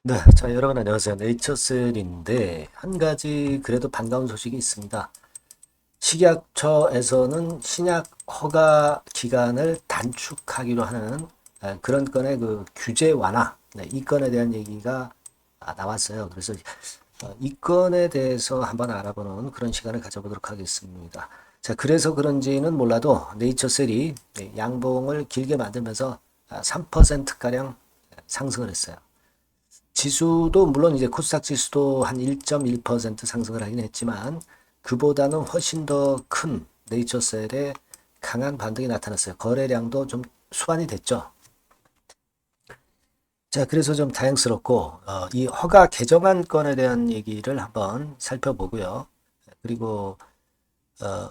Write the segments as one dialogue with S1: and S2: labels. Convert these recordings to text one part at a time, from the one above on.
S1: 네, 자, 여러분 안녕하세요. 네이처셀인데 한 가지 그래도 반가운 소식이 있습니다. 식약처에서는 신약 허가 기간을 단축하기로 하는 그런 건의 그 규제 완화, 네, 이 건에 대한 얘기가 나왔어요. 그래서 이 건에 대해서 한번 알아보는 그런 시간을 가져보도록 하겠습니다. 자, 그래서 그런지는 몰라도 네이처셀이 양봉을 길게 만들면서 3%가량 상승을 했어요. 지수도 물론 이제 코스닥 지수도 한 1.1% 상승을 하긴 했지만 그보다는 훨씬 더 큰 네이처셀의 강한 반등이 나타났어요. 거래량도 좀 수반이 됐죠. 자, 그래서 좀 다행스럽고 이 허가 개정안 건에 대한 얘기를 한번 살펴보고요. 그리고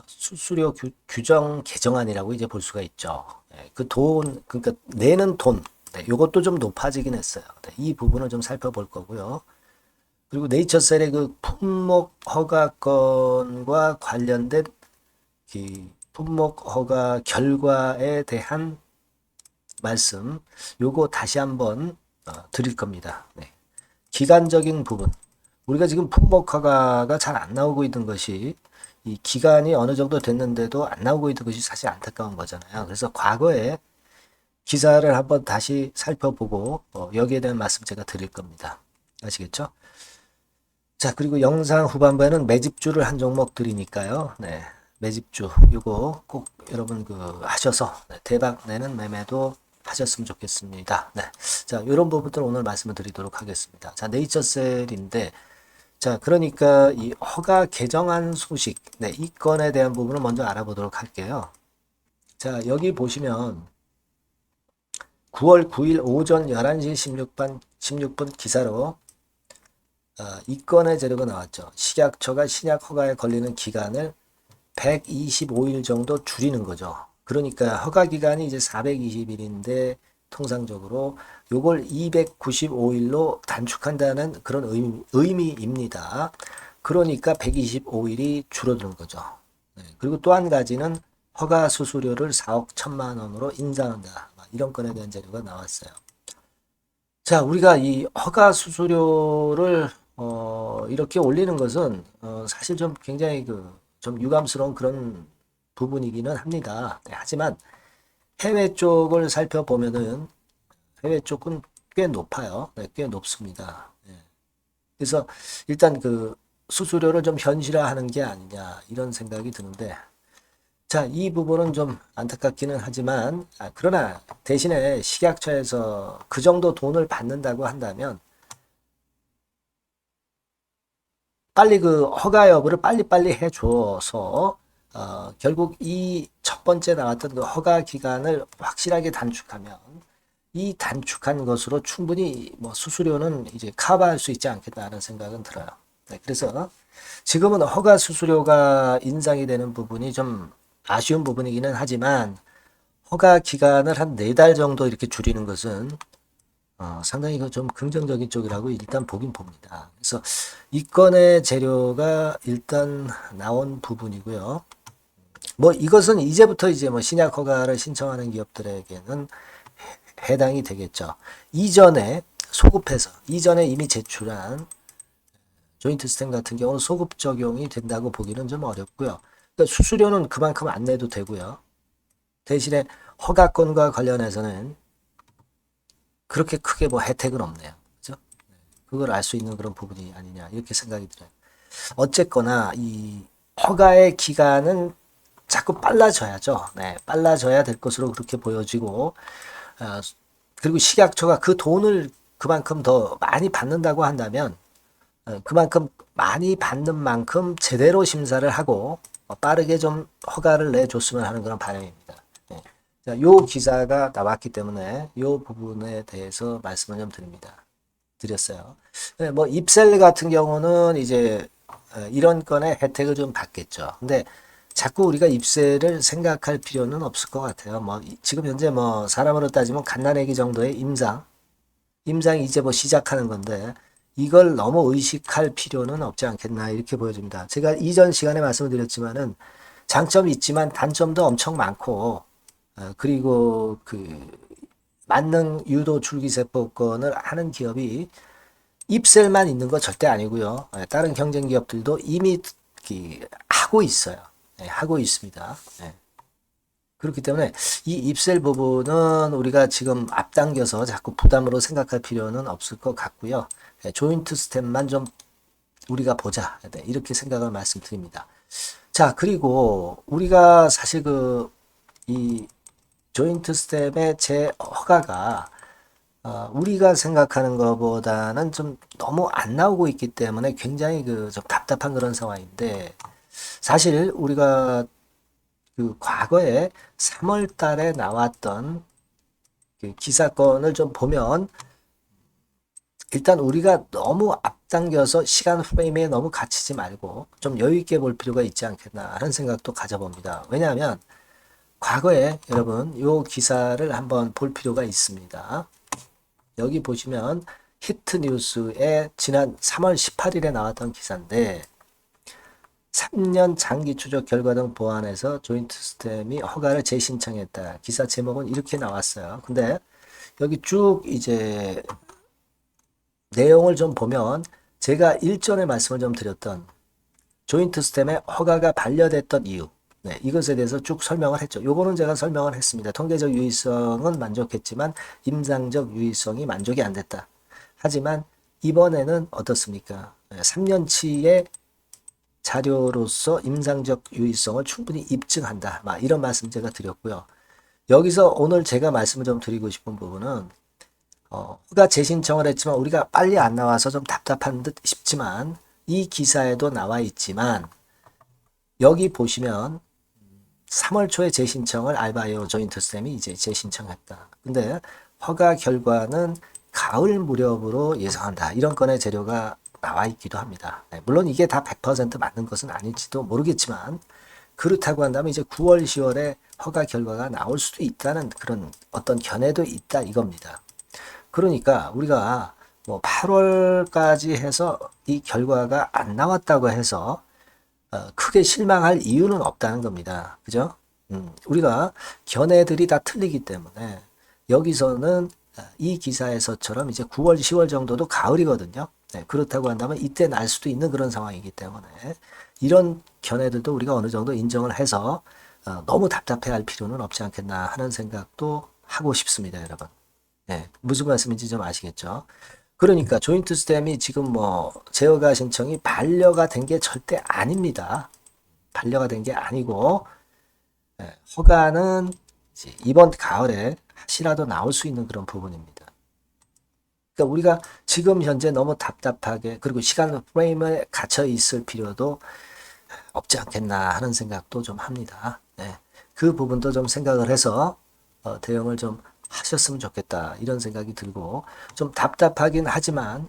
S1: 수수료 규정 개정안이라고 이제 볼 수가 있죠. 그 돈, 그러니까 내는 돈, 이것도 좀 높아지긴 했어요. 이 부분을 좀 살펴볼 거고요. 그리고 네이처셀의 그 품목 허가권과 관련된 그 품목 허가 결과에 대한 말씀, 요거 다시 한번 드릴 겁니다. 네. 기간적인 부분. 우리가 지금 품목 허가가 잘 안 나오고 있는 것이 이 기간이 어느 정도 됐는데도 안 나오고 있는 것이 사실 안타까운 거잖아요. 그래서 과거에 기사를 한번 다시 살펴보고 여기에 대한 말씀 제가 드릴 겁니다. 아시겠죠? 자, 그리고 영상 후반부에는 매집주를 한 종목 드리니까요. 네. 매집주, 이거 꼭 여러분 하셔서 대박 내는 매매도 하셨으면 좋겠습니다. 네. 자, 이런 부분들 오늘 말씀을 드리도록 하겠습니다. 자, 네이처셀인데, 자, 그러니까 이 허가 개정안 소식, 네, 이 건에 대한 부분을 먼저 알아보도록 할게요. 자, 여기 보시면 9월 9일 오전 11시 16분 기사로 이 건의 재료가 나왔죠. 식약처가 신약 허가에 걸리는 기간을 125일 정도 줄이는 거죠. 그러니까 허가 기간이 이제 420일인데 통상적으로 요걸 295일로 단축한다는 그런 의미입니다. 그러니까 125일이 줄어드는 거죠. 네. 그리고 또 한 가지는 허가 수수료를 4억 1천만 원으로 인상한다. 이런 건에 대한 재료가 나왔어요. 자, 우리가 이 허가 수수료를 이렇게 올리는 것은 사실 좀 굉장히 좀 유감스러운 그런 부분이기는 합니다. 네, 하지만 해외 쪽을 살펴보면은 해외 쪽은 꽤 높아요. 네, 꽤 높습니다. 네. 그래서 일단 수수료를 좀 현실화하는 게 아니냐 이런 생각이 드는데 자, 이 부분은 좀 안타깝기는 하지만, 그러나 대신에 식약처에서 그 정도 돈을 받는다고 한다면, 빨리 허가 여부를 빨리빨리 해줘서, 결국 이 첫 번째 나왔던 그 허가 기간을 확실하게 단축하면, 이 단축한 것으로 충분히 뭐 수수료는 이제 커버할 수 있지 않겠다는 생각은 들어요. 네, 그래서 지금은 허가 수수료가 인상이 되는 부분이 좀 아쉬운 부분이기는 하지만, 허가 기간을 한 4달 정도 이렇게 줄이는 것은 상당히 좀 긍정적인 쪽이라고 일단 보긴 봅니다. 그래서 이 건의 재료가 일단 나온 부분이고요. 뭐 이것은 이제부터 이제 뭐 신약 허가를 신청하는 기업들에게는 해당이 되겠죠. 이전에 소급해서 이전에 이미 제출한 조인트 스탬 같은 경우는 소급 적용이 된다고 보기는 좀 어렵고요. 그러니까 수수료는 그만큼 안 내도 되고요. 대신에 허가권과 관련해서는 그렇게 크게 뭐 혜택은 없네요. 그죠? 그걸 알 수 있는 그런 부분이 아니냐 이렇게 생각이 들어요. 어쨌거나 이 허가의 기간은 자꾸 빨라져야죠. 네, 빨라져야 될 것으로 그렇게 보여지고 어, 그리고 식약처가 그 돈을 그만큼 더 많이 받는다고 한다면 그만큼 많이 받는 만큼 제대로 심사를 하고 빠르게 좀 허가를 내줬으면 하는 그런 바람입니다. 네. 자, 요 기사가 나왔기 때문에 요 부분에 대해서 말씀을 좀 드렸어요. 네, 뭐 입셀 같은 경우는 이제 이런 건의 혜택을 좀 받겠죠. 근데 자꾸 우리가 입셀을 생각할 필요는 없을 것 같아요. 뭐 지금 현재 뭐 사람으로 따지면 갓난아기 정도의 임상이 이제 뭐 시작하는 건데 이걸 너무 의식할 필요는 없지 않겠나 이렇게 보여집니다. 제가 이전 시간에 말씀을 드렸지만은 장점이 있지만 단점도 엄청 많고 그리고 만능 유도 줄기세포권을 하는 기업이 입셀만 있는 거 절대 아니고요. 다른 경쟁 기업들도 이미 하고 있어요. 하고 있습니다. 그렇기 때문에 이 입셀 부분은 우리가 지금 앞당겨서 자꾸 부담으로 생각할 필요는 없을 것 같고요. 조인트 스텝만 좀 우리가 보자. 이렇게 생각을 말씀드립니다. 자, 그리고 우리가 사실 이 조인트 스텝의 재허가가 우리가 생각하는 것보다는 좀 너무 안 나오고 있기 때문에 굉장히 좀 답답한 그런 상황인데, 사실 우리가 과거에 3월 달에 나왔던 기사건을 좀 보면 일단 우리가 너무 앞당겨서 시간 프레임에 너무 갇히지 말고 좀 여유 있게 볼 필요가 있지 않겠나 하는 생각도 가져봅니다. 왜냐하면 과거에 여러분 요 기사를 한번 볼 필요가 있습니다. 여기 보시면 히트뉴스에 지난 3월 18일에 나왔던 기사인데 3년 장기 추적 결과 등 보완해서 조인트 스템이 허가를 재신청했다. 기사 제목은 이렇게 나왔어요. 근데 여기 쭉 이제 내용을 좀 보면 제가 일전에 말씀을 좀 드렸던 조인트 스템의 허가가 반려됐던 이유, 이것에 대해서 쭉 설명을 했죠. 요거는 제가 설명을 했습니다. 통계적 유의성은 만족했지만 임상적 유의성이 만족이 안 됐다. 하지만 이번에는 어떻습니까? 3년치의 자료로서 임상적 유의성을 충분히 입증한다. 이런 말씀 제가 드렸고요. 여기서 오늘 제가 말씀을 좀 드리고 싶은 부분은 허가 재신청을 했지만 우리가 빨리 안 나와서 좀 답답한 듯 싶지만 이 기사에도 나와 있지만 여기 보시면 3월 초에 재신청을 알바이오 조인트 스템이 이제 재신청했다. 근데 허가 결과는 가을 무렵으로 예상한다. 이런 건의 재료가 나와 있기도 합니다. 물론 이게 다 100% 맞는 것은 아닐지도 모르겠지만 그렇다고 한다면 이제 9월, 10월에 허가 결과가 나올 수도 있다는 그런 어떤 견해도 있다 이겁니다. 그러니까 우리가 뭐 8월까지 해서 이 결과가 안 나왔다고 해서 크게 실망할 이유는 없다는 겁니다. 그죠? 우리가 견해들이 다 틀리기 때문에 여기서는 이 기사에서처럼 이제 9월, 10월 정도도 가을이거든요. 그렇다고 한다면 이때 날 수도 있는 그런 상황이기 때문에 이런 견해들도 우리가 어느 정도 인정을 해서 너무 답답해할 필요는 없지 않겠나 하는 생각도 하고 싶습니다, 여러분. 무슨 말씀인지 좀 아시겠죠? 그러니까 조인트 스템이 지금 뭐 제어가 신청이 반려가 된 게 절대 아닙니다. 반려가 된 게 아니고 허가는 이번 가을에 혹시라도 나올 수 있는 그런 부분입니다. 그러니까 우리가 지금 현재 너무 답답하게 그리고 시간 프레임에 갇혀 있을 필요도 없지 않겠나 하는 생각도 좀 합니다. 그 부분도 좀 생각을 해서 대응을 좀 하셨으면 좋겠다 이런 생각이 들고 좀 답답하긴 하지만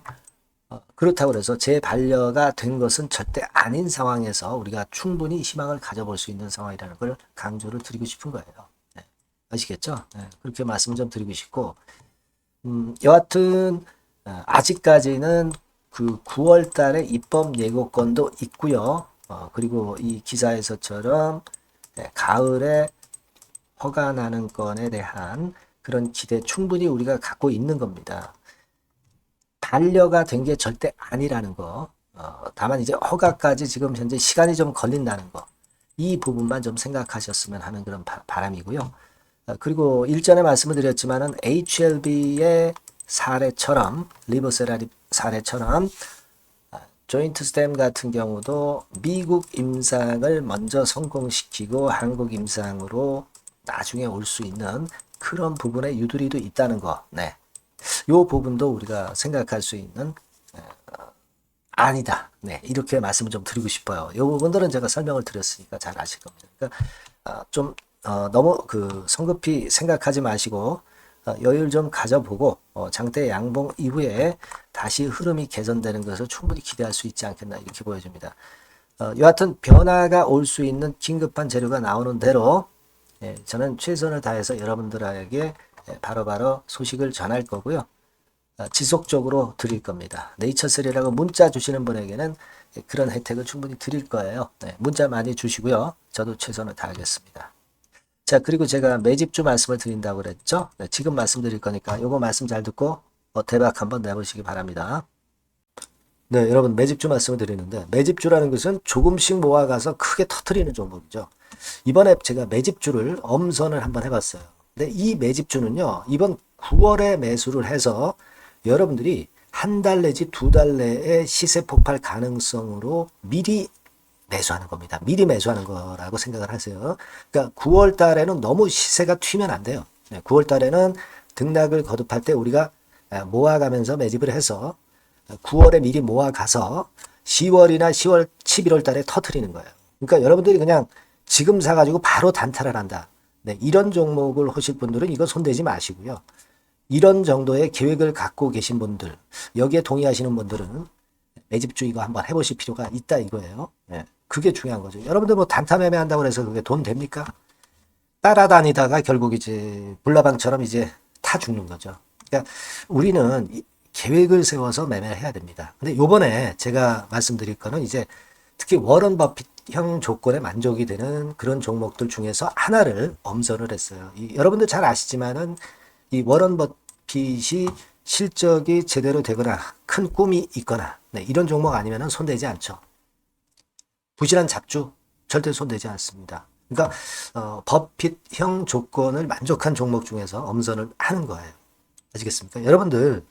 S1: 그렇다고 해서 재반려가 된 것은 절대 아닌 상황에서 우리가 충분히 희망을 가져볼 수 있는 상황이라는 걸 강조를 드리고 싶은 거예요. 아시겠죠? 그렇게 말씀 좀 드리고 싶고 여하튼 아직까지는 그 9월 달에 입법 예고건도 있고요. 그리고 이 기사에서처럼 가을에 허가 나는 건에 대한 그런 기대 충분히 우리가 갖고 있는 겁니다. 반려가 된 게 절대 아니라는 거. 다만 이제 허가까지 지금 현재 시간이 좀 걸린다는 거. 이 부분만 좀 생각하셨으면 하는 그런 바람이고요. 그리고 일전에 말씀을 드렸지만은 HLB의 사례처럼 리버세라리 사례처럼 조인트 스템 같은 경우도 미국 임상을 먼저 성공시키고 한국 임상으로 나중에 올 수 있는 그런 부분의 유두리도 있다는 거. 요 부분도 우리가 생각할 수 있는 아니다. 이렇게 말씀을 좀 드리고 싶어요. 요 부분들은 제가 설명을 드렸으니까 잘 아실 겁니다. 그러니까 너무 성급히 생각하지 마시고 여유를 좀 가져보고 장대 양봉 이후에 다시 흐름이 개선되는 것을 충분히 기대할 수 있지 않겠나 이렇게 보여집니다. 여하튼 변화가 올 수 있는 긴급한 재료가 나오는 대로 저는 최선을 다해서 여러분들에게 바로바로 소식을 전할 거고요. 지속적으로 드릴 겁니다. 네이처셀이라고 문자 주시는 분에게는 그런 혜택을 충분히 드릴 거예요. 문자 많이 주시고요. 저도 최선을 다하겠습니다. 자, 그리고 제가 매집주 말씀을 드린다고 그랬죠? 지금 말씀드릴 거니까 요거 말씀 잘 듣고 대박 한번 내보시기 바랍니다. 네, 여러분 매집주 말씀을 드리는데 매집주라는 것은 조금씩 모아가서 크게 터트리는 종목이죠. 이번에 제가 매집주를 엄선을 한번 해봤어요. 근데 이 매집주는요, 이번 9월에 매수를 해서 여러분들이 한 달 내지 두 달 내에 시세 폭발 가능성으로 미리 매수하는 겁니다. 미리 매수하는 거라고 생각을 하세요. 그러니까 9월 달에는 너무 시세가 튀면 안 돼요. 9월 달에는 등락을 거듭할 때 우리가 모아가면서 매집을 해서 9월에 미리 모아가서 10월이나 10월, 11월 달에 터트리는 거예요. 그러니까 여러분들이 그냥 지금 사가지고 바로 단타를 한다. 네, 이런 종목을 하실 분들은 이거 손대지 마시고요. 이런 정도의 계획을 갖고 계신 분들, 여기에 동의하시는 분들은 매집주 이거 한번 해보실 필요가 있다 이거예요. 네, 그게 중요한 거죠. 여러분들 뭐 단타 매매한다고 해서 그게 돈 됩니까? 따라다니다가 결국 이제 불나방처럼 이제 타 죽는 거죠. 그러니까 우리는 계획을 세워서 매매를 해야 됩니다. 근데 요번에 제가 말씀드릴 거는 이제 특히 워런 버핏형 조건에 만족이 되는 그런 종목들 중에서 하나를 엄선을 했어요. 여러분들 잘 아시지만은 이 워런 버핏이 실적이 제대로 되거나 큰 꿈이 있거나 네, 이런 종목 아니면은 손대지 않죠. 부실한 잡주 절대 손대지 않습니다. 그러니까 버핏형 조건을 만족한 종목 중에서 엄선을 하는 거예요. 아시겠습니까? 여러분들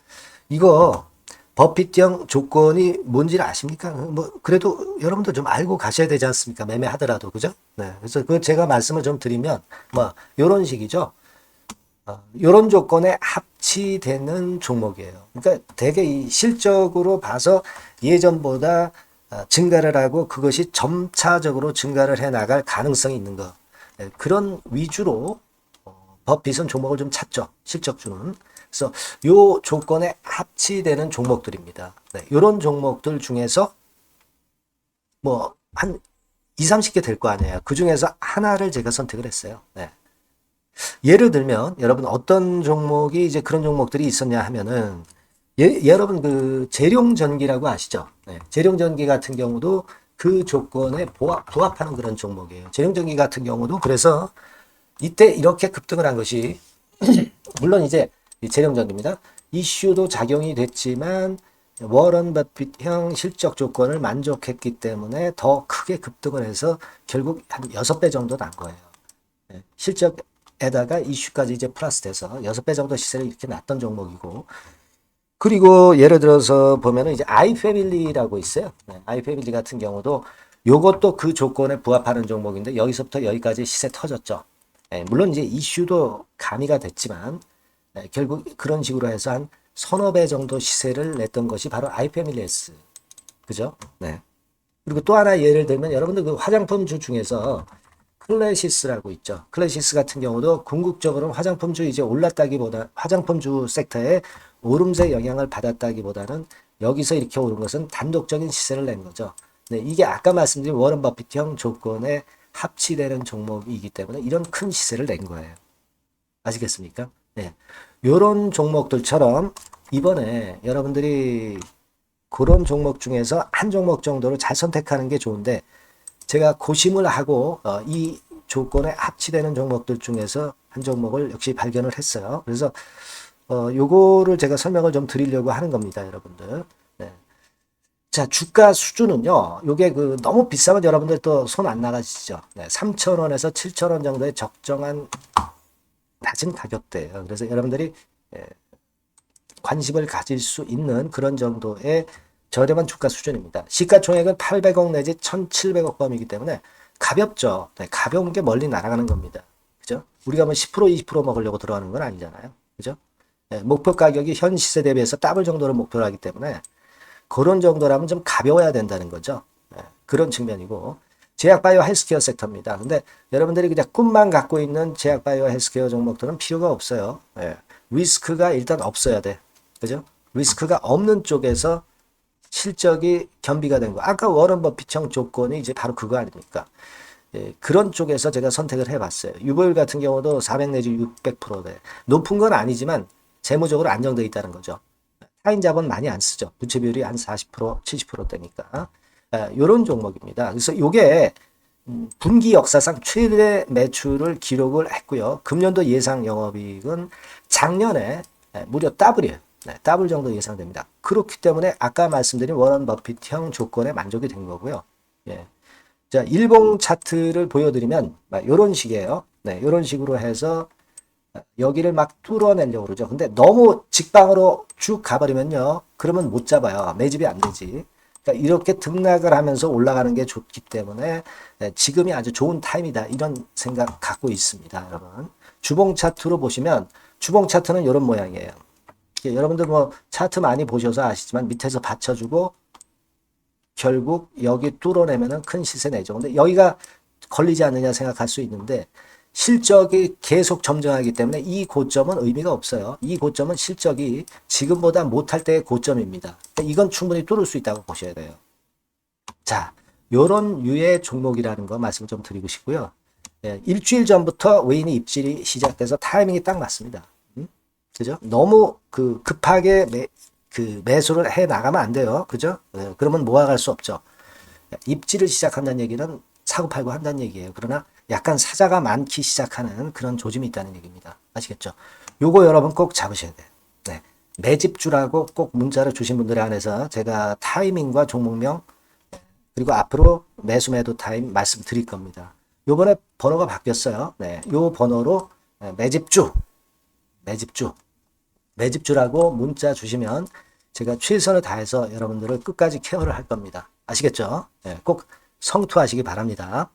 S1: 이거 버핏형 조건이 뭔지를 아십니까? 뭐 그래도 여러분들 좀 알고 가셔야 되지 않습니까? 매매하더라도 그죠? 네. 그래서 그 제가 말씀을 좀 드리면 뭐 요런 식이죠. 요런 조건에 합치되는 종목이에요. 그러니까 되게 이 실적으로 봐서 예전보다 증가를 하고 그것이 점차적으로 증가를 해 나갈 가능성이 있는 거. 네, 그런 위주로 버핏은 종목을 좀 찾죠. 실적주는. 그래서 요 조건에 합치되는 종목들입니다. 네, 이런 종목들 중에서 뭐 한 2, 30개 될 거 아니에요. 그 중에서 하나를 제가 선택을 했어요. 네. 예를 들면 여러분 어떤 종목이 이제 그런 종목들이 있었냐 하면은 여러분 그 재룡전기라고 아시죠? 네. 재룡전기 같은 경우도 그 조건에 부합하는 그런 종목이에요. 재룡전기 같은 경우도 그래서 이때 이렇게 급등을 한 것이 물론 이제 재룡전기입니다. 이슈도 작용이 됐지만 워런 버핏형 실적 조건을 만족했기 때문에 더 크게 급등을 해서 결국 한 6배 정도 난 거예요. 실적에다가 이슈까지 이제 플러스 돼서 6배 정도 시세를 이렇게 났던 종목이고 그리고 예를 들어서 보면은 이제 아이패밀리라고 있어요. 아이패밀리 같은 경우도 요것도 그 조건에 부합하는 종목인데 여기서부터 여기까지 시세 터졌죠. 물론 이제 이슈도 가미가 됐지만 결국 그런 식으로 해서 한 서너 배 정도 시세를 냈던 것이 바로 아이패밀리스. 그죠? 네. 그리고 또 하나 예를 들면 여러분들 그 화장품주 중에서 클래시스라고 있죠. 클래시스 같은 경우도 궁극적으로는 화장품주 이제 올랐다기보다 화장품주 섹터에 오름세 영향을 받았다기보다는 여기서 이렇게 오른 것은 단독적인 시세를 낸 거죠. 네, 이게 아까 말씀드린 워런 버핏형 조건에 합치되는 종목이기 때문에 이런 큰 시세를 낸 거예요. 아시겠습니까? 네. 요런 종목들처럼 이번에 여러분들이 그런 종목 중에서 한 종목 정도를 잘 선택하는 게 좋은데 제가 고심을 하고 이 조건에 합치되는 종목들 중에서 한 종목을 역시 발견을 했어요. 그래서 요거를 제가 설명을 좀 드리려고 하는 겁니다, 여러분들. 네. 자, 주가 수준은요. 요게 그 너무 비싸면 여러분들 또 손 안 나가시죠. 네, 3,000원에서 7,000원 정도의 적정한 낮은 가격대예요. 그래서 여러분들이 관심을 가질 수 있는 그런 정도의 저렴한 주가 수준입니다. 시가총액은 800억 내지 1,700억 범이기 때문에 가볍죠. 네, 가벼운 게 멀리 날아가는 겁니다. 그죠? 우리가 뭐 10%, 20% 먹으려고 들어가는 건 아니잖아요. 그죠? 네, 목표 가격이 현 시세 대비해서 더블 정도를 목표로 하기 때문에 그런 정도라면 좀 가벼워야 된다는 거죠. 네, 그런 측면이고 제약바이오 헬스케어 섹터입니다. 근데 여러분들이 그냥 꿈만 갖고 있는 제약바이오 헬스케어 종목들은 필요가 없어요. 네, 리스크가 일단 없어야 돼. 그죠? 리스크가 없는 쪽에서 실적이 겸비가 된 거. 아까 워런 버핏형 조건이 이제 바로 그거 아닙니까? 예, 그런 쪽에서 제가 선택을 해봤어요. 유보율 같은 경우도 400 내지 600%대. 높은 건 아니지만 재무적으로 안정되어 있다는 거죠. 타인 자본 많이 안 쓰죠. 부채 비율이 한 40%, 70%대니까. 이런 종목입니다. 그래서 요게 분기 역사상 최대 매출을 기록을 했고요. 금년도 예상 영업이익은 작년에 무려 더블이에요. 네, 더블 정도 예상됩니다. 그렇기 때문에 아까 말씀드린 워런 버핏형 조건에 만족이 된 거고요. 예. 자, 일봉 차트를 보여드리면 이런 식이에요. 네, 이런 식으로 해서 여기를 막 뚫어내려고 그러죠. 근데 너무 직방으로 쭉 가버리면요. 그러면 못 잡아요. 매집이 안 되지. 그러니까 이렇게 등락을 하면서 올라가는 게 좋기 때문에 지금이 아주 좋은 타임이다. 이런 생각 갖고 있습니다. 여러분. 주봉 차트로 보시면 주봉 차트는 이런 모양이에요. 여러분들 뭐 차트 많이 보셔서 아시지만 밑에서 받쳐주고 결국 여기 뚫어내면은 큰 시세 내죠. 근데 여기가 걸리지 않느냐 생각할 수 있는데 실적이 계속 점증하기 때문에 이 고점은 의미가 없어요. 이 고점은 실적이 지금보다 못할 때의 고점입니다. 이건 충분히 뚫을 수 있다고 보셔야 돼요. 자, 요런 유의 종목이라는 거 말씀 좀 드리고 싶고요. 예, 일주일 전부터 외인이 입질이 시작돼서 타이밍이 딱 맞습니다. 그죠? 너무 급하게 매수를 해 나가면 안 돼요. 그죠? 예, 그러면 모아갈 수 없죠. 입지를 시작한다는 얘기는 사고 팔고 한다는 얘기예요. 그러나 약간 사자가 많기 시작하는 그런 조짐이 있다는 얘기입니다. 아시겠죠? 요거 여러분 꼭 잡으셔야 돼요. 네. 매집주라고 꼭 문자를 주신 분들에 한해서 제가 타이밍과 종목명 그리고 앞으로 매수 매도 타임 말씀드릴 겁니다. 요번에 번호가 바뀌었어요. 네. 요 번호로 매집주라고 문자 주시면 제가 최선을 다해서 여러분들을 끝까지 케어를 할 겁니다. 아시겠죠? 네, 꼭 성투하시기 바랍니다.